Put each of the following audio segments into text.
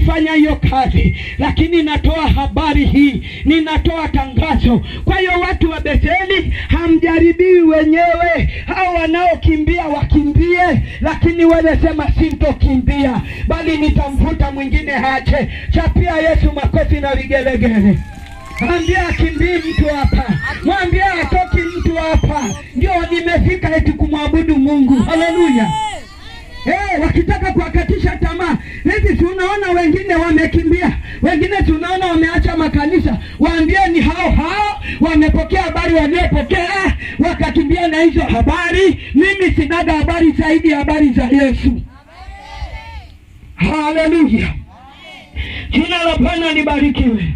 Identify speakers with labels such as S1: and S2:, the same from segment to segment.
S1: kuifanya hiyo kazi, lakini natoa habari hii, ninatoa tangazo. Kwa hiyo watu wa Betheli, hamjaribiwi wenyewe. Hao wanaokimbia wakimbie, lakini wewe sema sintokimbia, bali nitamvuta mwingine hache. Chapia Yesu makofi na vigelegele. Mwambie akimbii mtu hapa, mwambie atoki mtu hapa. Ndio nimefika eti kumwabudu Mungu. Haleluya. Wakitaka kuwakatisha tamaa. Hivi tunaona wengine wamekimbia, wengine tunaona wameacha makanisa. Waambie ni hao wamepokea habari waliopokea, wakakimbia na hizo habari. Mimi sinaga habari zaidi ya habari za Yesu. Haleluya. Jina la Bwana libarikiwe.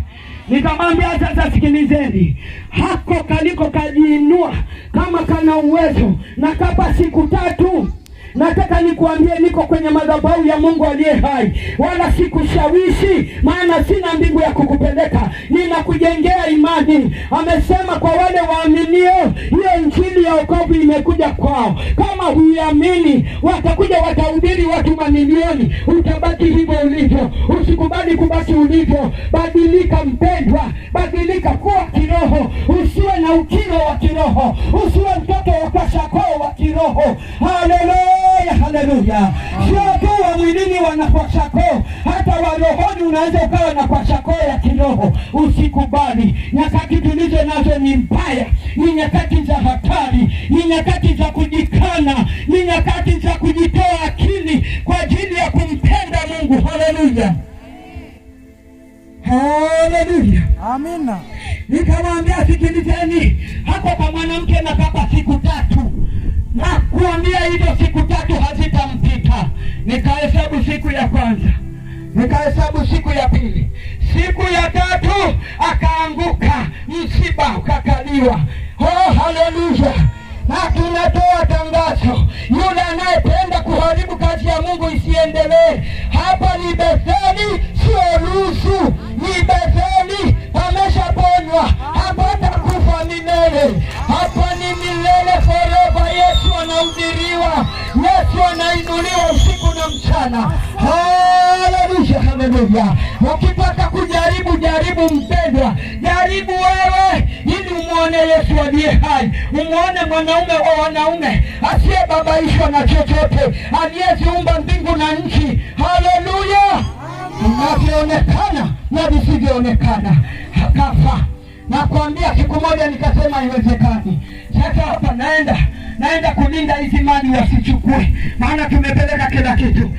S1: Nikamwambia sasa, sikilizeni, hako kaliko kajiinua kama kana uwezo na kapa siku 3. Nataka nikuambie niko kwenye madhabahu ya Mungu aliye hai, wala sikushawishi, maana sina mbingu ya kukupeleka. Ninakujengea imani. Amesema kwa wale waaminio, hiyo injili ya wokovu imekuja kwao. Kama huamini, watakuja watahubiri watu mamilioni. Utabaki hivyo ulivyo. Usikubali kubaki ulivyo. Badilika mpendwa, badilika, kuwa kiroho. Usiwe na ukiro wa kiroho, usiwe mtoto wa kwashakoo wa kiroho. Haleluya. Haleluya. Sio tu wa mwilini wanakwashako, hata wa rohoni unaweza ukawa na kwashako ya kiroho. Usikubali. Nyakati tulizo nazo ni mbaya, ni nyakati za hatari, ni nyakati za kujikana, ni nyakati za kujitoa akili kwa ajili ya kumpenda Mungu. Haleluya. Haleluya.
S2: Amina.
S1: Nikamwambia sikilizeni, hapo kwa mwanamke na kapa siku 3. Na kuambia hizo siku 3 hazitampita. Nikahesabu siku ya kwanza, nikahesabu siku ya pili, siku ya 3 akaanguka, msiba ukakaliwa. Haleluya. Na tunatoa tangazo, yule anayependa kuharibu kazi ya Mungu isiendelee. Hapa ni Betheli, sio Lusu. Ni Betheli, ameshaponywa, hapata kufa milele. Hapa ni milele forever. Yesu anahubiriwa, Yesu anainuliwa usiku na mchana. Haleluya, haleluya. Ukitaka kujaribu, jaribu mpendwa, jaribu wewe, ili umuone Yesu aliye hai, umuone mwanaume wa wanaume asiyebabaishwa na chochote, aliyeziumba mbingu na nchi. Haleluya. Vinavyoonekana na visivyoonekana. Hakafa. Nakwambia siku moja nikasema haiwezekani. Sasa hapa naenda kulinda hizi mali wasichukue, maana tumepeleka kila kitu.